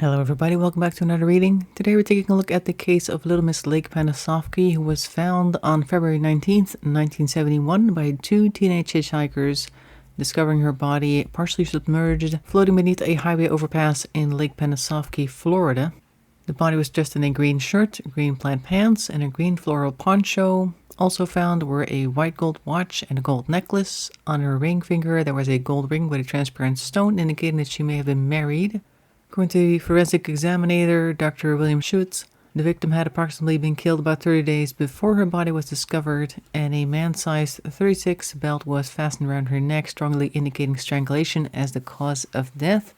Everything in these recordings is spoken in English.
Hello everybody, welcome back to another reading. Today we're taking a look at the case of little Miss Lake Panasoffkee, who was found on February 19th, 1971 by two teenage hitchhikers, discovering her body partially submerged, floating beneath a highway overpass in Lake Panasoffkee, Florida. The body was dressed in a green shirt, green plaid pants, and a green floral poncho. Also found were a white gold watch and a gold necklace. On her ring finger there was a gold ring with a transparent stone indicating that she may have been married. According to the forensic examiner, Dr. William Schutz, the victim had approximately been killed about 30 days before her body was discovered, and a man-sized 36 belt was fastened around her neck, strongly indicating strangulation as the cause of death.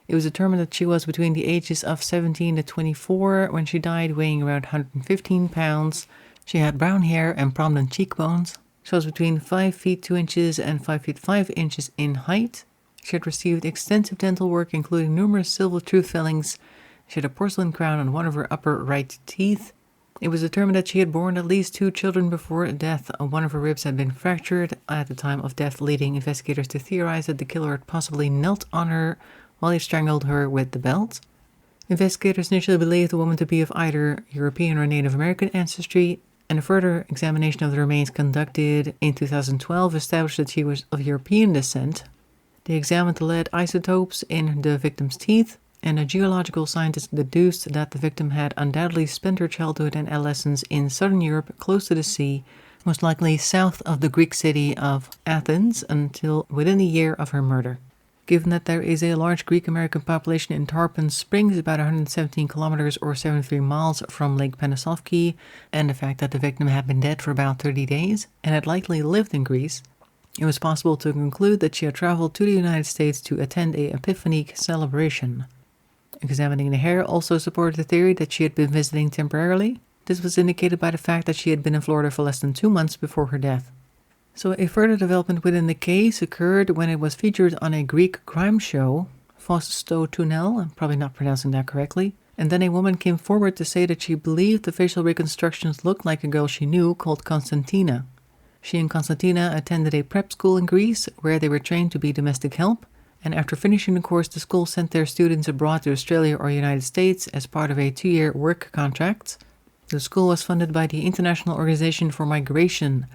It was determined that she was between the ages of 17 to 24 when she died, weighing around 115 pounds. She had brown hair and prominent cheekbones. She was between 5 feet 2 inches and 5 feet 5 inches in height. She had received extensive dental work, including numerous silver tooth fillings. She had a porcelain crown on one of her upper right teeth. It was determined that she had borne at least 2 children before death. One of her ribs had been fractured at the time of death, leading investigators to theorize that the killer had possibly knelt on her while he strangled her with the belt. Investigators initially believed the woman to be of either European or Native American ancestry, and a further examination of the remains conducted in 2012 established that she was of European descent. They examined the lead isotopes in the victim's teeth, and a geological scientist deduced that the victim had undoubtedly spent her childhood and adolescence in southern Europe, close to the sea, most likely south of the Greek city of Athens, until within a year of her murder. Given that there is a large Greek-American population in Tarpon Springs, about 117 kilometers or 73 miles from Lake Panasoffkee, and the fact that the victim had been dead for about 30 days and had likely lived in Greece, it was possible to conclude that she had traveled to the United States to attend a Epiphanic celebration. Examining the hair also supported the theory that she had been visiting temporarily. This was indicated by the fact that she had been in Florida for less than 2 months before her death. So a further development within the case occurred when it was featured on a Greek crime show, Fos Sto Tounel, I'm probably not pronouncing that correctly, and then a woman came forward to say that she believed the facial reconstructions looked like a girl she knew called Konstantina. She and Konstantina attended a prep school in Greece where they were trained to be domestic help, and after finishing the course, the school sent their students abroad to Australia or United States as part of a 2-year work contract. The school was funded by the International Organization for Migration.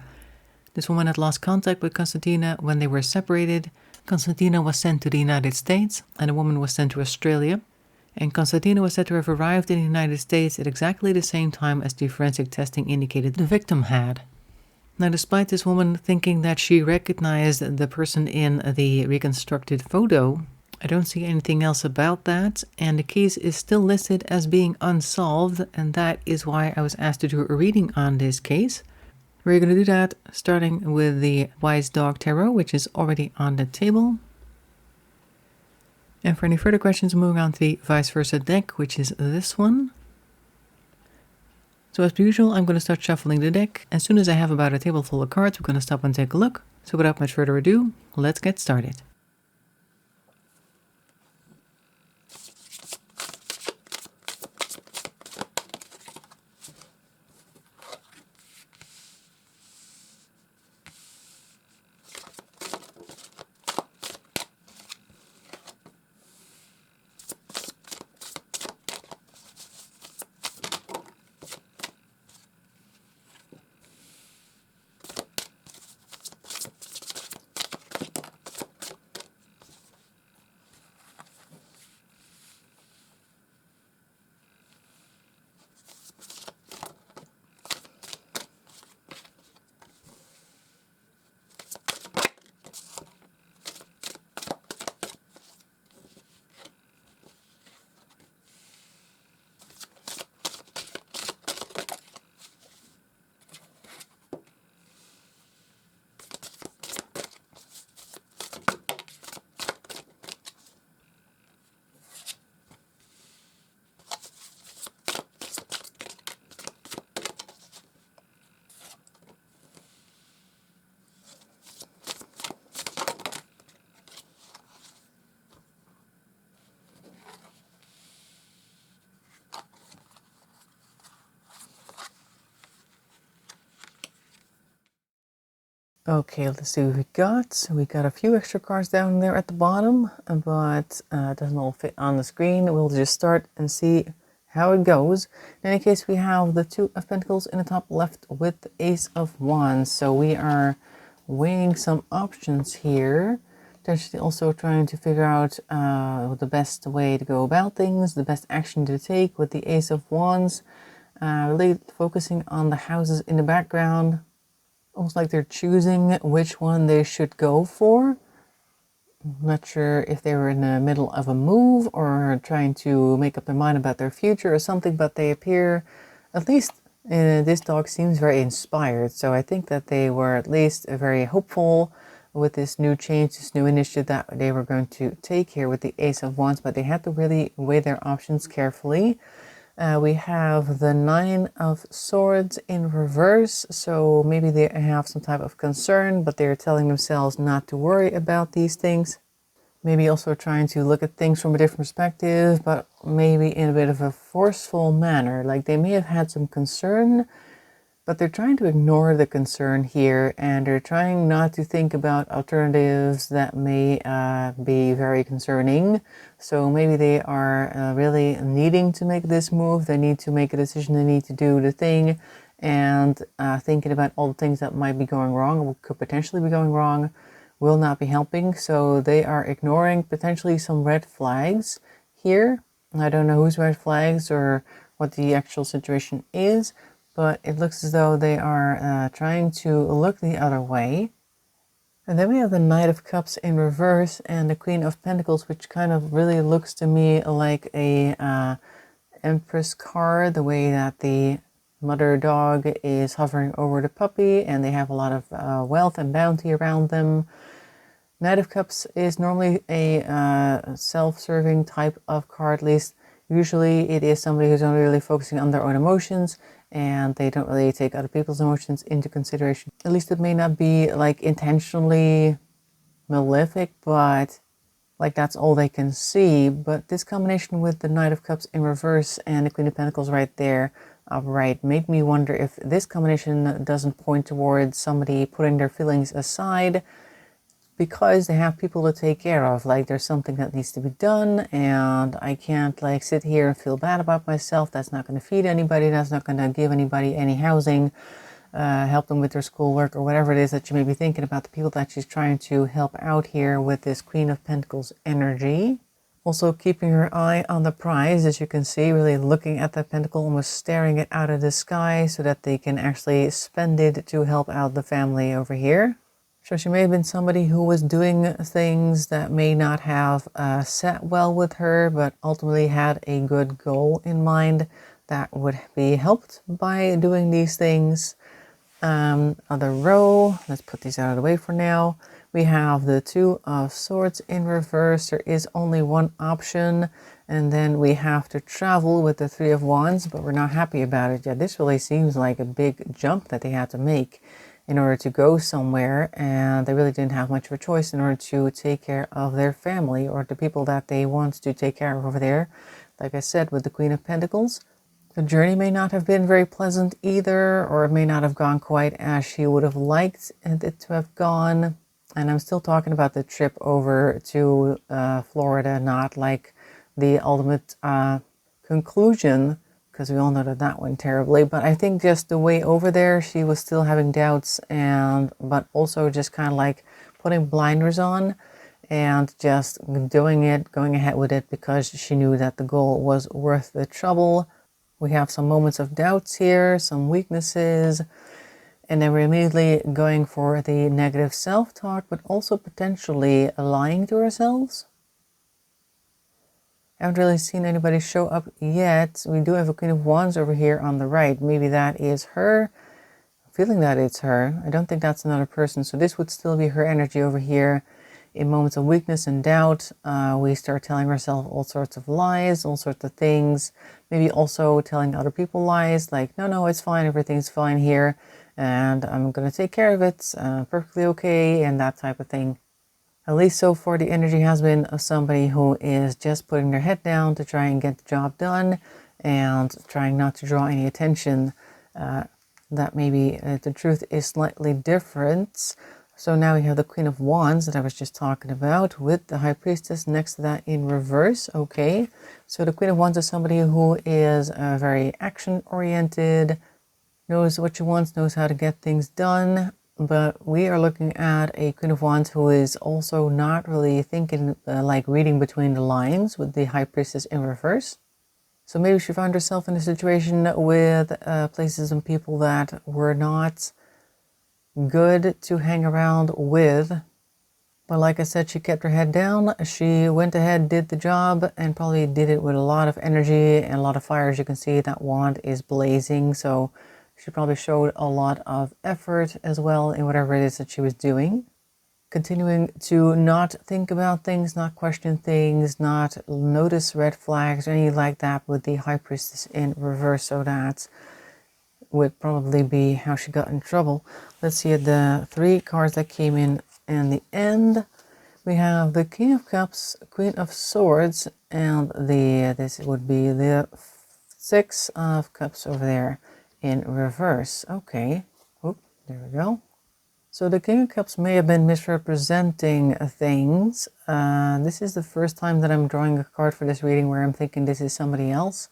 This woman had lost contact with Konstantina when they were separated. Konstantina was sent to the United States, and the woman was sent to Australia. And Konstantina was said to have arrived in the United States at exactly the same time as the forensic testing indicated the victim had. Now, despite this woman thinking that she recognized the person in the reconstructed photo, I don't see anything else about that, and the case is still listed as being unsolved, and that is why I was asked to do a reading on this case. We're going to do that starting with the Wise Dog Tarot, which is already on the table. And for any further questions, moving on to the Vice Versa deck, which is this one. So as per usual, I'm going to start shuffling the deck. As soon as I have about a table full of cards, we're going to stop and take a look. So without much further ado, let's get started. Okay, let's see what we got. So we got a few extra cards down there at the bottom, but it doesn't all fit on the screen. We'll just start and see how it goes. In any case, we have the Two of Pentacles in the top left with the Ace of Wands. So we are weighing some options here. Potentially also trying to figure out the best way to go about things, the best action to take with the Ace of Wands. Really focusing on the houses in the background. Almost like they're choosing which one they should go for. I'm not sure if they were in the middle of a move or trying to make up their mind about their future or something, but they appear, at least this dog seems very inspired. So I think that they were at least very hopeful with this new change, this new initiative that they were going to take here with the Ace of Wands, but they had to really weigh their options carefully. We have the Nine of Swords in reverse, so maybe they have some type of concern, but they're telling themselves not to worry about these things. Maybe also trying to look at things from a different perspective, but maybe in a bit of a forceful manner. Like they may have had some concern, but they're trying to ignore the concern here, and they're trying not to think about alternatives that may be very concerning. So maybe they are really needing to make this move. They need to make a decision. They need to do the thing, and thinking about all the things that might be going wrong, or could potentially be going wrong, will not be helping. So they are ignoring potentially some red flags here. I don't know whose red flags or what the actual situation is, but it looks as though they are trying to look the other way. And then we have the Knight of Cups in reverse and the Queen of Pentacles, which kind of really looks to me like a Empress card, the way that the mother dog is hovering over the puppy and they have a lot of wealth and bounty around them. Knight of Cups is normally a self-serving type of card, at least usually it is somebody who's only really focusing on their own emotions and they don't really take other people's emotions into consideration. At least it may not be like intentionally malefic, but like that's all they can see. But this combination with the Knight of Cups in reverse and the Queen of Pentacles right there upright made me wonder if this combination doesn't point towards somebody putting their feelings aside because they have people to take care of. Like there's something that needs to be done and I can't like sit here and feel bad about myself. That's not going to feed anybody. That's not going to give anybody any housing, help them with their schoolwork or whatever it is that you may be thinking about, the people that she's trying to help out here with this Queen of Pentacles energy. Also keeping her eye on the prize, as you can see, really looking at that pentacle, almost staring it out of the sky so that they can actually spend it to help out the family over here. So she may have been somebody who was doing things that may not have sat well with her, but ultimately had a good goal in mind that would be helped by doing these things. Other row, let's put these out of the way for now. We have the Two of Swords in reverse. There is only one option, and then we have to travel with the Three of Wands, but we're not happy about it yet. This really seems like a big jump that they had to make in order to go somewhere, and they really didn't have much of a choice in order to take care of their family or the people that they want to take care of over there. Like I said, with the Queen of Pentacles, the journey may not have been very pleasant either, or it may not have gone quite as she would have liked it to have gone. And I'm still talking about the trip over to Florida, not like the ultimate conclusion, because we all know that that went terribly. But I think just the way over there, she was still having doubts, but also just kind of like putting blinders on and just doing it, going ahead with it, because she knew that the goal was worth the trouble. We have some moments of doubts here, some weaknesses, and then we're immediately going for the negative self-talk, but also potentially lying to ourselves. I haven't really seen anybody show up yet. We do have a Queen of Wands over here on the right. Maybe that is her. I'm feeling that it's her. I don't think that's another person. So this would still be her energy over here. In moments of weakness and doubt, we start telling ourselves all sorts of lies, all sorts of things. Maybe also telling other people lies, like, no, it's fine, everything's fine here, and I'm going to take care of it, perfectly okay, and that type of thing. At least so far, the energy has been of somebody who is just putting their head down to try and get the job done and trying not to draw any attention. That maybe the truth is slightly different. So now we have the Queen of Wands that I was just talking about with the High Priestess next to that in reverse. Okay, so the Queen of Wands is somebody who is very action-oriented, knows what she wants, knows how to get things done. But we are looking at a Queen of Wands who is also not really thinking, like reading between the lines with the High Priestess in reverse. So maybe she found herself in a situation with places and people that were not good to hang around with. But like I said, she kept her head down. She went ahead, did the job, and probably did it with a lot of energy and a lot of fire. As you can see, that wand is blazing. So she probably showed a lot of effort as well in whatever it is that she was doing. Continuing to not think about things, not question things, not notice red flags or anything like that with the High Priestess in reverse. So that would probably be how she got in trouble. Let's see the 3 cards that came in the end. We have the King of Cups, Queen of Swords, and this would be the 6 of Cups over there in reverse. Okay, oop, there we go. So the King of Cups may have been misrepresenting things. This is the first time that I'm drawing a card for this reading where I'm thinking this is somebody else.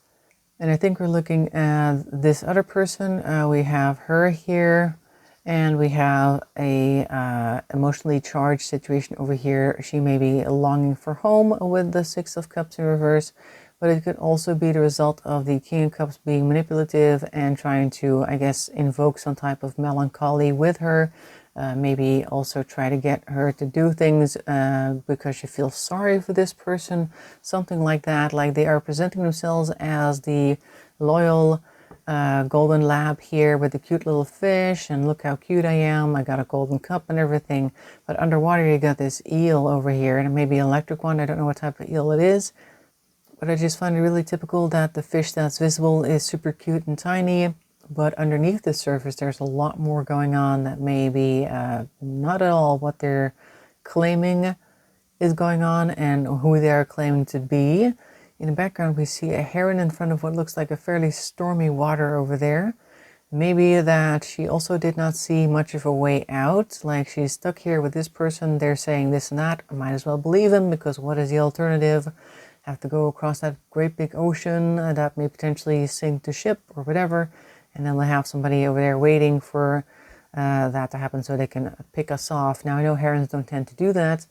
And I think we're looking at this other person. We have her here, and we have a emotionally charged situation over here. She may be longing for home with the 6 of Cups in reverse, but it could also be the result of the King of Cups being manipulative and trying to, I guess, invoke some type of melancholy with her. Maybe also try to get her to do things because she feels sorry for this person, something like that. Like they are presenting themselves as the loyal golden lab here with the cute little fish, and look how cute I am, I got a golden cup and everything. But underwater you got this eel over here, and it may be an electric one. I don't know what type of eel it is, but I just find it really typical that the fish that's visible is super cute and tiny. But underneath the surface, there's a lot more going on that may be not at all what they're claiming is going on and who they are claiming to be. In the background, we see a heron in front of what looks like a fairly stormy water over there. Maybe that she also did not see much of a way out. Like she's stuck here with this person. They're saying this and that. I might as well believe them, because what is the alternative? Have to go across that great big ocean that may potentially sink the ship or whatever. And then we'll have somebody over there waiting for that to happen so they can pick us off. Now, I know herons don't tend to do that,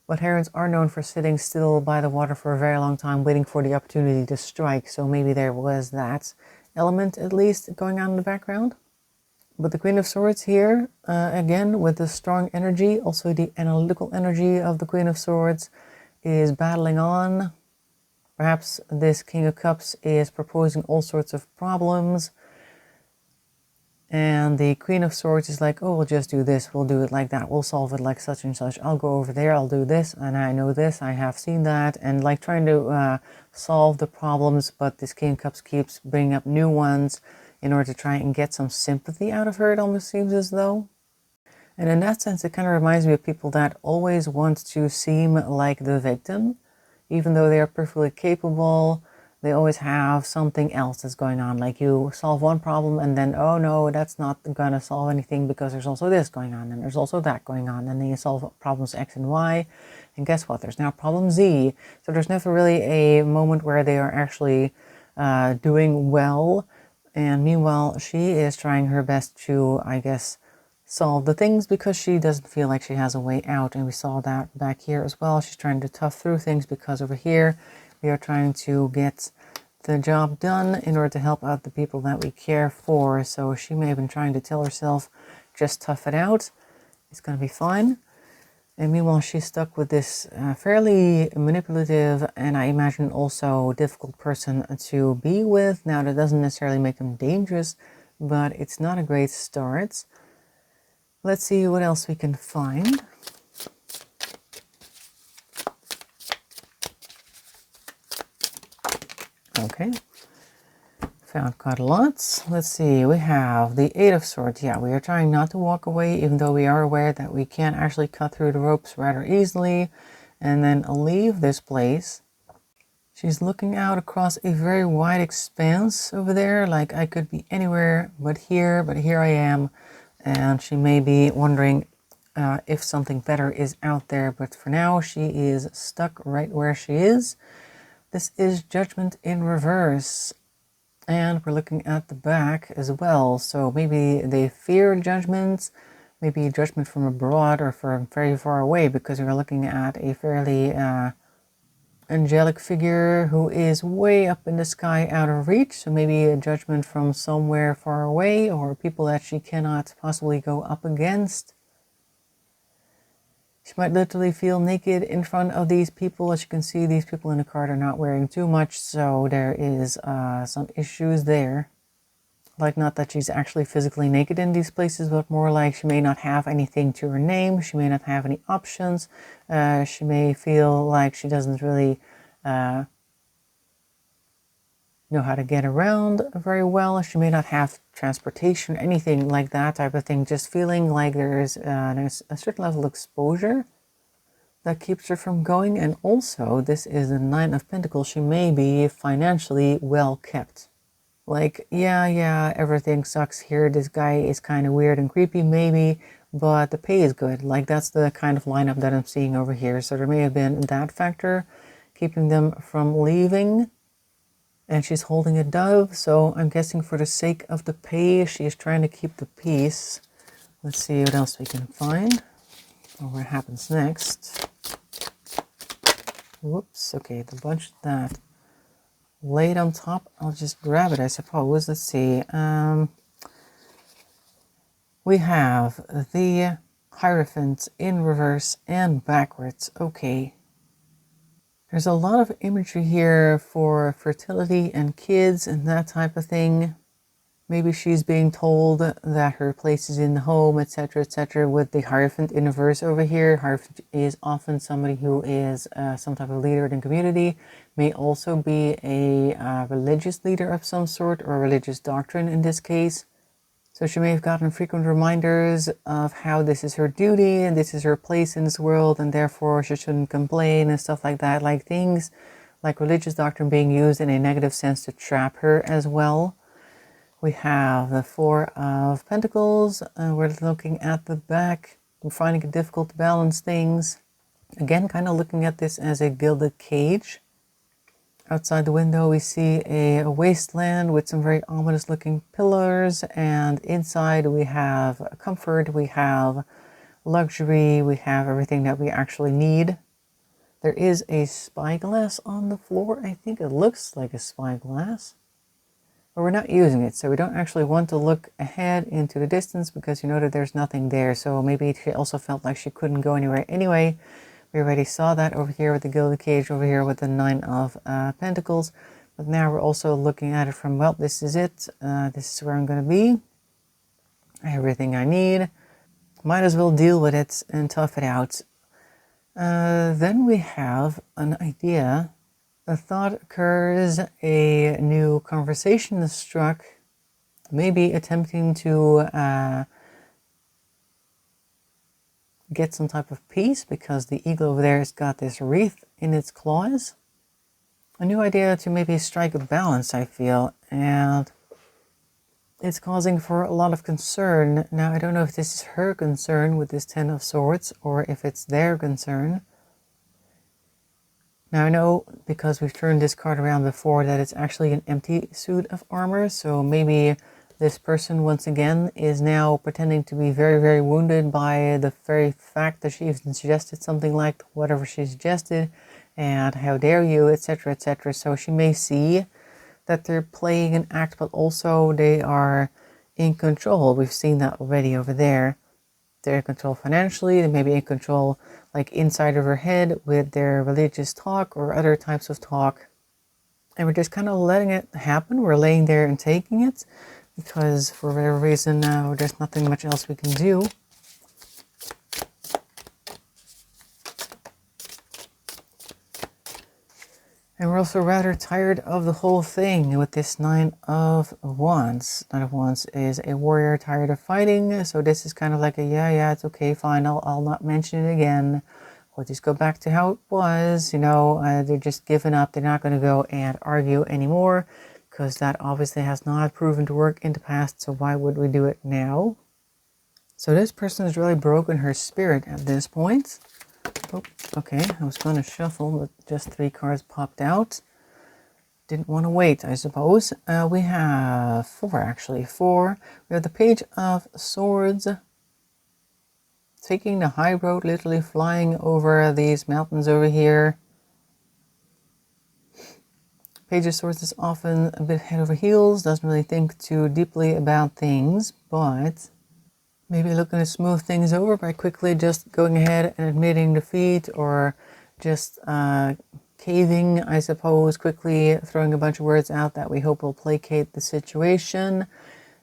but herons are known for sitting still by the water for a very long time, waiting for the opportunity to strike. So maybe there was that element, at least, going on in the background. But the Queen of Swords here, again, with the strong energy, also the analytical energy of the Queen of Swords, is battling on. Perhaps this King of Cups is proposing all sorts of problems. And the Queen of Swords is like, oh, we'll just do this, we'll do it like that, we'll solve it like such and such. I'll go over there, I'll do this, and I know this, I have seen that. And like trying to solve the problems, but this King of Cups keeps bringing up new ones in order to try and get some sympathy out of her, it almost seems as though. And in that sense, it kind of reminds me of people that always want to seem like the victim, even though they are perfectly capable. They always have something else that's going on. Like you solve one problem and then, oh no, that's not going to solve anything because there's also this going on and there's also that going on. And then you solve problems X and Y. And guess what? There's now problem Z. So there's never really a moment where they are actually doing well. And meanwhile, she is trying her best to, I guess, solve the things because she doesn't feel like she has a way out. And we saw that back here as well. She's trying to tough through things because over here, we are trying to get the job done in order to help out the people that we care for. So she may have been trying to tell herself, just tough it out. It's going to be fine. And meanwhile, she's stuck with this fairly manipulative and I imagine also difficult person to be with. Now, that doesn't necessarily make them dangerous, but it's not a great start. Let's see what else we can find. Okay, found quite a lot. Let's see, we have the 8 of Swords. Yeah, we are trying not to walk away, even though we are aware that we can actually cut through the ropes rather easily and then leave this place. She's looking out across a very wide expanse over there, like I could be anywhere but here I am. And she may be wondering, if something better is out there. But for now, she is stuck right where she is. This is Judgment in reverse. And we're looking at the back as well. So maybe they fear judgments, maybe judgment from abroad or from very far away, because we're looking at a fairly angelic figure who is way up in the sky out of reach. So maybe a judgment from somewhere far away, or people that she cannot possibly go up against. She might literally feel naked in front of these people. As you can see, these people in the card are not wearing too much, so there is some issues there. Like, not that she's actually physically naked in these places, but more like she may not have anything to her name, she may not have any options, she may feel like she doesn't really know how to get around very well, she may not have transportation, anything like that type of thing, just feeling like there's a certain level of exposure that keeps her from going. And also, this is the 9 of Pentacles, she may be financially well kept. Like, yeah, everything sucks here, this guy is kind of weird and creepy maybe, but the pay is good. Like, that's the kind of lineup that I'm seeing over here. So there may have been that factor keeping them from leaving. And she's holding a dove, so I'm guessing for the sake of the pay, she is trying to keep the peace. Let's see what else we can find, or what happens next. Whoops, okay, the bunch of that laid on top, I'll just grab it, I suppose. Let's see. We have the Hierophant in reverse and backwards. Okay. There's a lot of imagery here for fertility and kids and that type of thing. Maybe she's being told that her place is in the home, etc., etc. With the Hierophant in reverse over here. Hierophant is often somebody who is some type of leader in the community. May also be a religious leader of some sort, or religious doctrine in this case. So she may have gotten frequent reminders of how this is her duty and this is her place in this world, and therefore she shouldn't complain and stuff like that. Like things like religious doctrine being used in a negative sense to trap her as well. We have the 4 of Pentacles. We're looking at the back. We're finding it difficult to balance things. Again, kind of looking at this as a gilded cage. Outside the window, we see a wasteland with some very ominous looking pillars. And inside, we have comfort, we have luxury, we have everything that we actually need. There is a spyglass on the floor. I think it looks like a spyglass. But we're not using it, so we don't actually want to look ahead into the distance because you know that there's nothing there. So maybe she also felt like she couldn't go anywhere anyway. We already saw that over here with the gilded cage, over here with the 9 of Pentacles. But now we're also looking at it from, well, this is it. This is where I'm going to be. Everything I need. Might as well deal with it and tough it out. Then we have an idea. A thought occurs, a new conversation is struck, maybe attempting to get some type of peace because the eagle over there has got this wreath in its claws. A new idea to maybe strike a balance, I feel, and it's causing for a lot of concern. Now, I don't know if this is her concern with this 10 of Swords or if it's their concern. Now I know, because we've turned this card around before, that it's actually an empty suit of armor, so maybe this person once again is now pretending to be very, very wounded by the very fact that she even suggested something like whatever she suggested, and how dare you, etc., etc. So she may see that they're playing an act, but also they are in control. We've seen that already over there. They're in control financially, they may be in control like inside of her head with their religious talk or other types of talk. And we're just kind of letting it happen. We're laying there and taking it because for whatever reason there's nothing much else we can do. And we're also rather tired of the whole thing with this 9 of Wands. 9 of Wands is a warrior tired of fighting. So this is kind of like a, yeah, it's okay, fine. I'll not mention it again. We'll just go back to how it was. You know, they're just giving up. They're not going to go and argue anymore because that obviously has not proven to work in the past. So why would we do it now? So this person has really broken her spirit at this point. Oh, okay, I was going to shuffle, but just 3 cards popped out. Didn't want to wait, I suppose. We have 4, actually. 4. We have the Page of Swords. Taking the high road, literally flying over these mountains over here. Page of Swords is often a bit head over heels, doesn't really think too deeply about things, but maybe looking to smooth things over by quickly just going ahead and admitting defeat, or just caving, I suppose, quickly throwing a bunch of words out that we hope will placate the situation.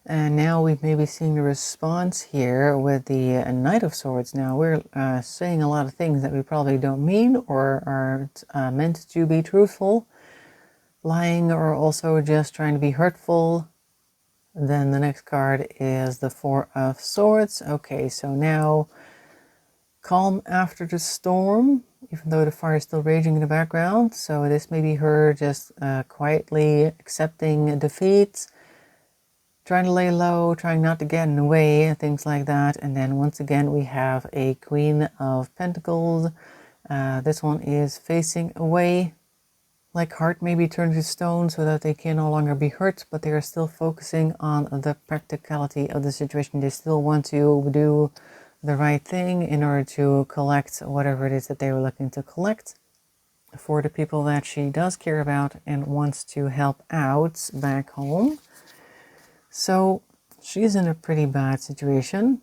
And now we've maybe seen the response here with the Knight of Swords. Now we're saying a lot of things that we probably don't mean or aren't meant to be truthful. Lying, or also just trying to be hurtful. Then the next card is the 4 of Swords. Okay, so now calm after the storm, even though the fire is still raging in the background. So this may be her just quietly accepting defeat, trying to lay low, trying not to get in the way, things like that. And then once again we have a Queen of Pentacles. This one is facing away. Like heart maybe turned to stone so that they can no longer be hurt, but they are still focusing on the practicality of the situation. They still want to do the right thing in order to collect whatever it is that they were looking to collect for the people that she does care about and wants to help out back home. So she's in a pretty bad situation.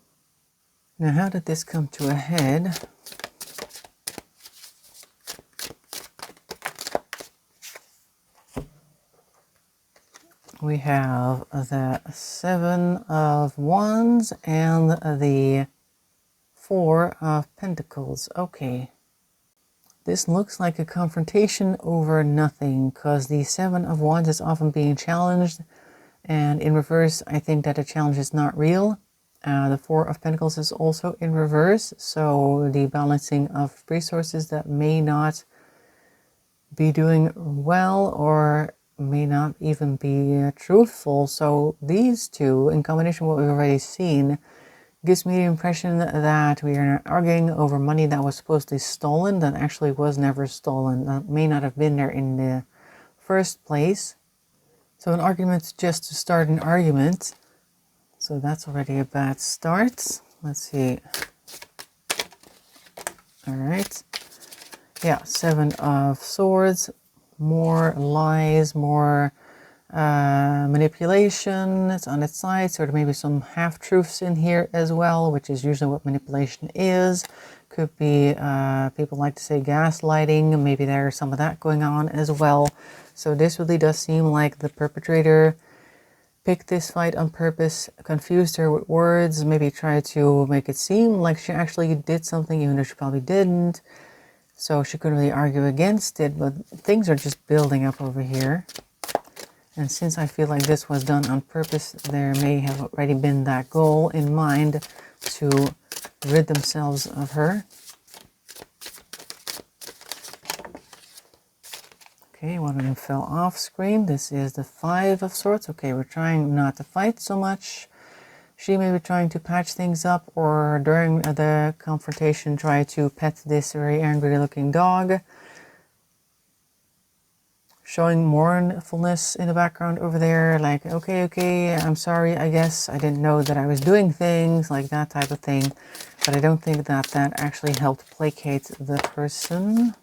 Now, how did this come to a head? We have the 7 of Wands and the 4 of Pentacles. Okay. This looks like a confrontation over nothing, because the 7 of Wands is often being challenged, and in reverse, I think that the challenge is not real. The 4 of Pentacles is also in reverse, so the balancing of resources that may not be doing well or may not even be truthful. So these two, in combination with what we've already seen, gives me the impression that we are arguing over money that was supposedly stolen, that actually was never stolen, that may not have been there in the first place. So an argument just to start an argument. So that's already a bad start. Let's see. All right. Yeah, 7 of Swords. More lies, more manipulation. It's on its side, so there may be some half-truths in here as well, which is usually what manipulation is. Could be, people like to say gaslighting, maybe there's some of that going on as well. So this really does seem like the perpetrator picked this fight on purpose, confused her with words, maybe tried to make it seem like she actually did something even though she probably didn't. So she couldn't really argue against it, but things are just building up over here. And since I feel like this was done on purpose, there may have already been that goal in mind to rid themselves of her. Okay, one of them fell off screen. This is the 5 of Swords. Okay, we're trying not to fight so much. She may be trying to patch things up, or during the confrontation try to pet this very angry looking dog. Showing mournfulness in the background over there, like, okay, I'm sorry, I guess I didn't know that I was doing things, like that type of thing. But I don't think that that actually helped placate the person.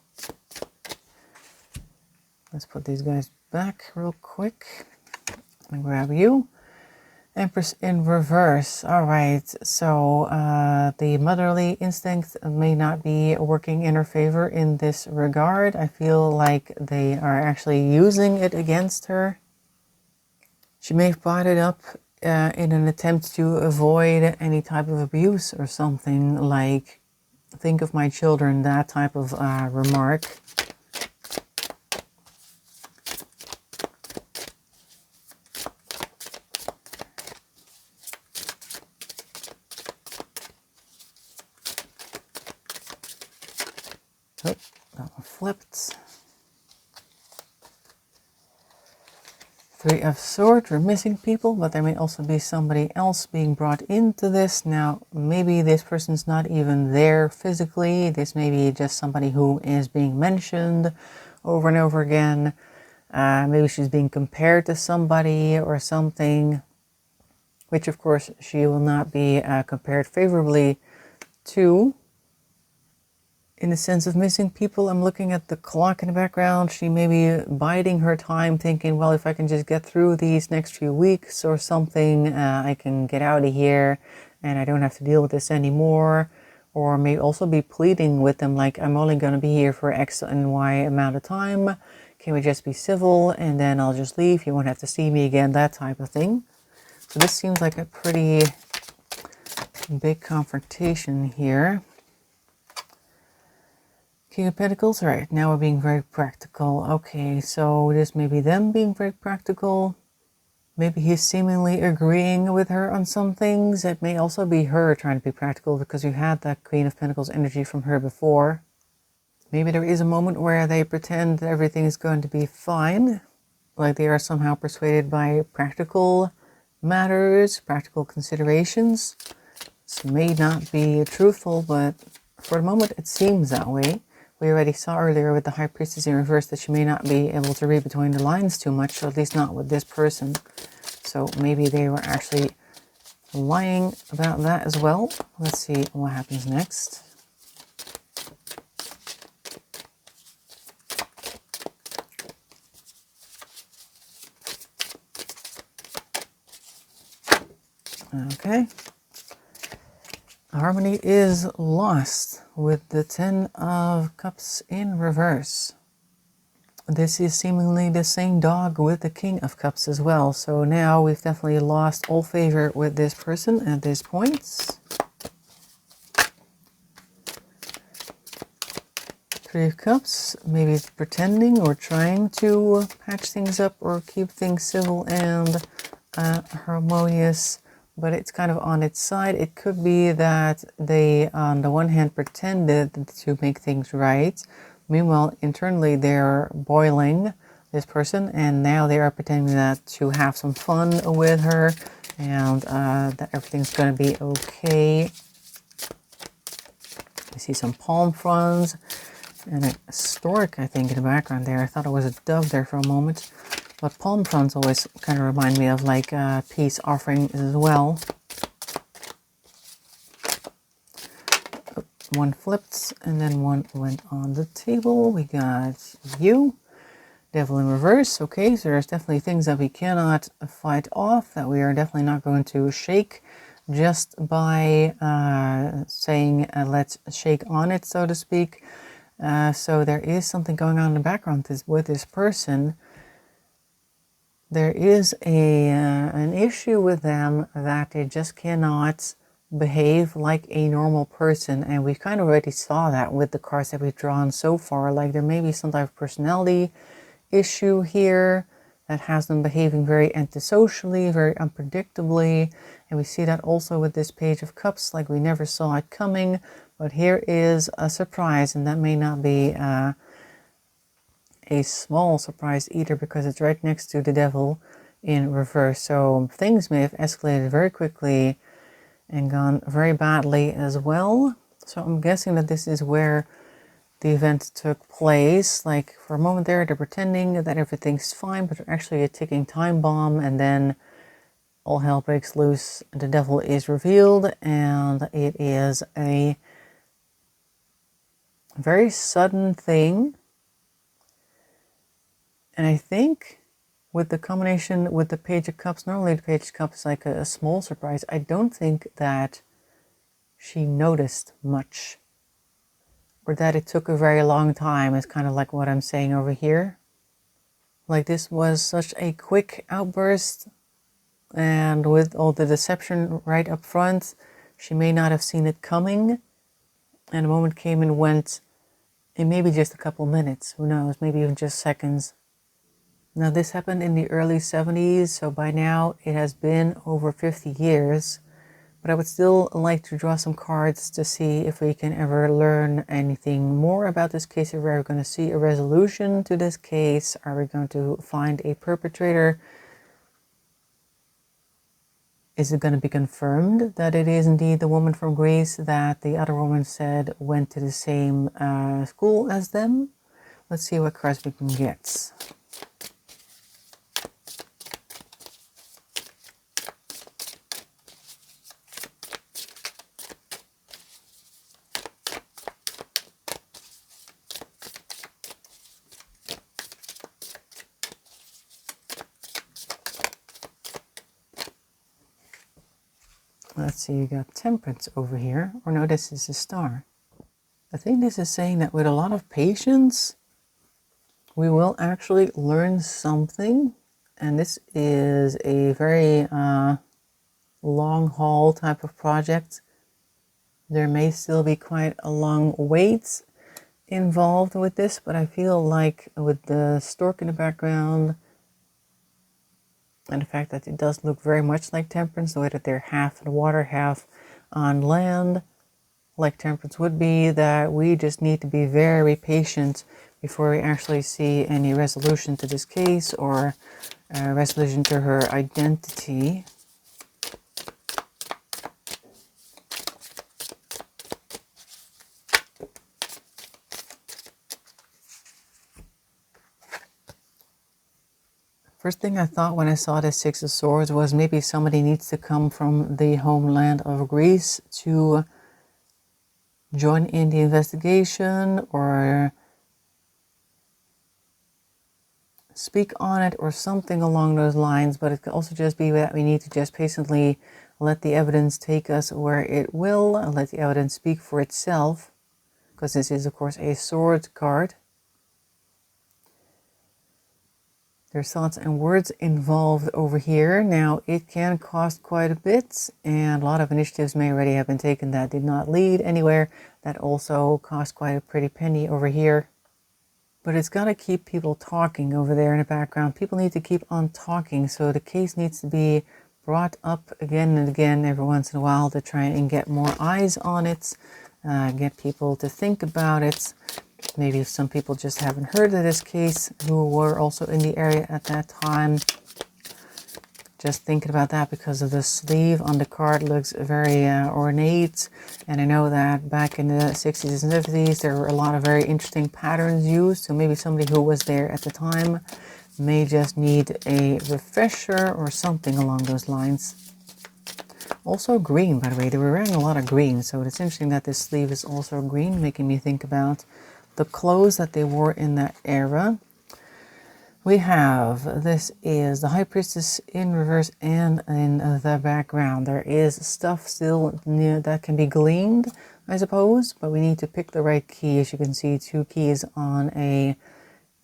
Let's put these guys back real quick and grab you. Empress in reverse. All right, so the motherly instinct may not be working in her favor in this regard. I feel like they are actually using it against her. She may have brought it up in an attempt to avoid any type of abuse or something, like, think of my children, that type of remark. Oh, that one flipped. Three of Swords, we're missing people, but there may also be somebody else being brought into this. Now, maybe this person's not even there physically. This may be just somebody who is being mentioned over and over again. Maybe she's being compared to somebody or something, which of course she will not be compared favorably to. In the sense of missing people, I'm looking at the clock in the background. She may be biding her time, thinking, well, if I can just get through these next few weeks or something, I can get out of here and I don't have to deal with this anymore. Or may also be pleading with them, like, I'm only going to be here for X and Y amount of time. Can we just be civil and then I'll just leave? You won't have to see me again, that type of thing. So this seems like a pretty big confrontation here. King of Pentacles, all right, now we're being very practical. Okay, so this may be them being very practical. Maybe he's seemingly agreeing with her on some things. It may also be her trying to be practical because you had that Queen of Pentacles energy from her before. Maybe there is a moment where they pretend that everything is going to be fine, like they are somehow persuaded by practical matters, practical considerations. This may not be truthful, but for the moment it seems that way. We already saw earlier with the High Priestess in reverse that she may not be able to read between the lines too much, or at least not with this person. So maybe they were actually lying about that as well. Let's see what happens next. Okay. Harmony is lost with the Ten of Cups in reverse. This is seemingly the same dog with the King of Cups as well. So now we've definitely lost all favor with this person at this point. Three of Cups, maybe pretending or trying to patch things up or keep things civil and harmonious. But it's kind of on its side. It could be that they, on the one hand, pretended to make things right. Meanwhile, internally, they're boiling this person, and now they are pretending that to have some fun with her, and that everything's going to be okay. I see some palm fronds and a stork, I think, in the background there. I thought it was a dove there for a moment. But palm fronds always kind of remind me of like peace offerings as well. One flipped and then one went on the table. We got you. Devil in reverse. Okay, so there's definitely things that we cannot fight off, that we are definitely not going to shake just by saying let's shake on it, so to speak. So there is something going on in the background with this person. There is an issue with them that they just cannot behave like a normal person, and we kind of already saw that with the cards that we've drawn so far. Like there may be some type of personality issue here that has them behaving very antisocially, very unpredictably, and we see that also with this Page of Cups, like we never saw it coming, but here is a surprise, and that may not be a small surprise either, because it's right next to the Devil in reverse. So things may have escalated very quickly and gone very badly as well. So I'm guessing that this is where the event took place. Like for a moment there, they're pretending that everything's fine, but they're actually a ticking time bomb, and then all hell breaks loose. The Devil is revealed, and it is a very sudden thing. And I think with the combination with the Page of Cups, normally the Page of Cups is like a small surprise. I don't think that she noticed much, or that it took a very long time. It's kind of like what I'm saying over here. Like this was such a quick outburst, and with all the deception right up front, she may not have seen it coming, and the moment came and went in maybe just a couple minutes. Who knows, maybe even just seconds. Now this happened in the early 70s, so by now it has been over 50 years. But I would still like to draw some cards to see if we can ever learn anything more about this case. If we're going to see a resolution to this case, are we going to find a perpetrator? Is it going to be confirmed that it is indeed the woman from Greece that the other woman said went to the same school as them? Let's see what cards we can get. Let's see, you got Temperance over here. Or no, this is a Star. I think this is saying that with a lot of patience, we will actually learn something. And this is a very long haul type of project. There may still be quite a long wait involved with this, but I feel like with the stork in the background and the fact that it does look very much like Temperance, the way that they're half in the water, half on land, like Temperance would be, that we just need to be very patient before we actually see any resolution to this case or resolution to her identity. First thing I thought when I saw the Six of Swords was maybe somebody needs to come from the homeland of Greece to join in the investigation or speak on it or something along those lines. But it could also just be that we need to just patiently let the evidence take us where it will, and let the evidence speak for itself, because this is of course a sword card. There's thoughts and words involved over here. Now, it can cost quite a bit, and a lot of initiatives may already have been taken that did not lead anywhere. That also cost quite a pretty penny over here. But it's got to keep people talking over there in the background. People need to keep on talking, so the case needs to be brought up again and again every once in a while to try and get more eyes on it, get people to think about it. Maybe some people just haven't heard of this case who were also in the area at that time. Just thinking about that because of the sleeve on the card looks very ornate. And I know that back in the 60s and 70s there were a lot of very interesting patterns used. So maybe somebody who was there at the time may just need a refresher or something along those lines. Also green, by the way. They were wearing a lot of green. So it's interesting that this sleeve is also green, making me think about the clothes that they wore in that era. We have, this is the High Priestess in reverse and in the background. There is stuff still that can be gleaned, I suppose, but we need to pick the right key. As you can see, 2 keys on a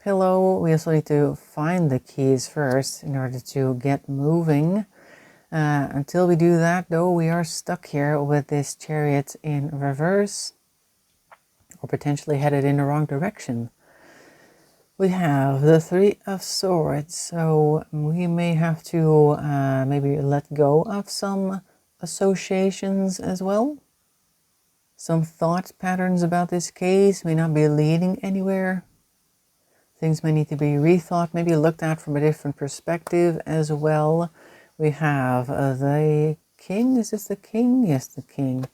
pillow. We also need to find the keys first in order to get moving. Until we do that, though, we are stuck here with this Chariot in reverse, or potentially headed in the wrong direction. We have the Three of Swords, so we may have to maybe let go of some associations as well. Some thought patterns about this case may not be leading anywhere. Things may need to be rethought, maybe looked at from a different perspective as well. We have the King. Is this the King? Yes, the King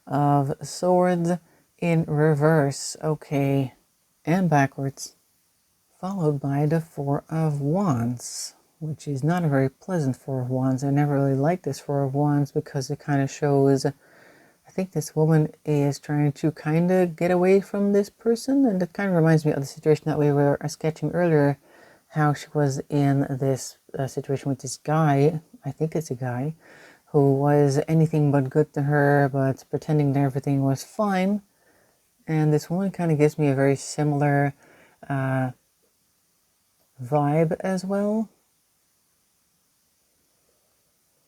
of Swords in reverse. Okay, and backwards. Followed by the Four of Wands, which is not a very pleasant Four of Wands. I never really liked this Four of Wands because it kind of shows, I think this woman is trying to kind of get away from this person, and it kind of reminds me of the situation that we were sketching earlier, how she was in this situation with this guy, I think it's a guy, who was anything but good to her, but pretending that everything was fine. And this woman kind of gives me a very similar vibe as well.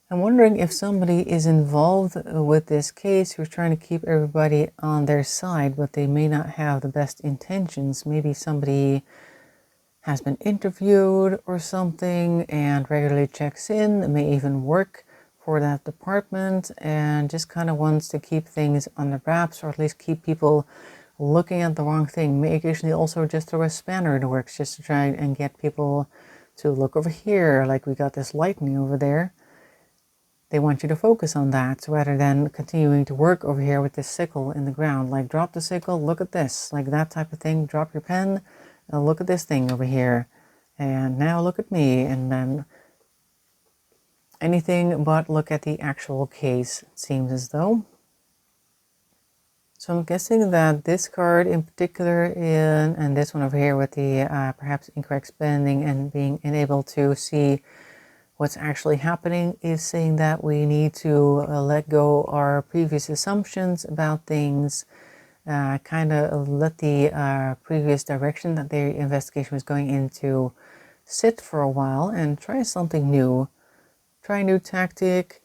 I'm wondering if somebody is involved with this case who's trying to keep everybody on their side, but they may not have the best intentions. Maybe somebody has been interviewed or something and regularly checks in, may even work for that department, and just kind of wants to keep things under wraps, or at least keep people looking at the wrong thing. May occasionally also just throw a spanner in the works just to try and get people to look over here, like we got this lightning over there. They want you to focus on that rather than continuing to work over here with this sickle in the ground. Like, drop the sickle, look at this, like that type of thing. Drop your pen, and look at this thing over here. And now look at me, and then anything but look at the actual case, it seems as though. So I'm guessing that this card in particular, and this one over here with the perhaps incorrect spelling and being unable to see what's actually happening, is saying that we need to let go our previous assumptions about things, kind of let the previous direction that the investigation was going into sit for a while and try something new. Try a new tactic,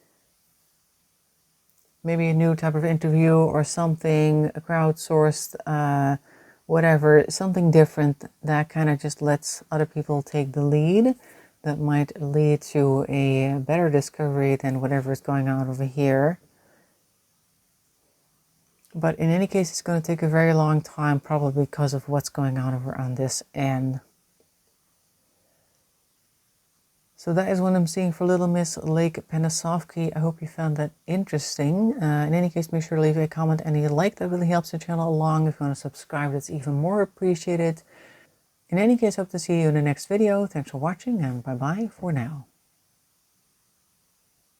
maybe a new type of interview or something, a crowdsourced, whatever, something different that kind of just lets other people take the lead. That might lead to a better discovery than whatever is going on over here. But in any case, it's going to take a very long time, probably because of what's going on over on this end. So that is what I'm seeing for little Miss Lake Panasoffkee. I hope you found that interesting. In any case, make sure to leave a comment and a like. That really helps the channel along. If you want to subscribe, that's even more appreciated. In any case, hope to see you in the next video. Thanks for watching, and bye-bye for now.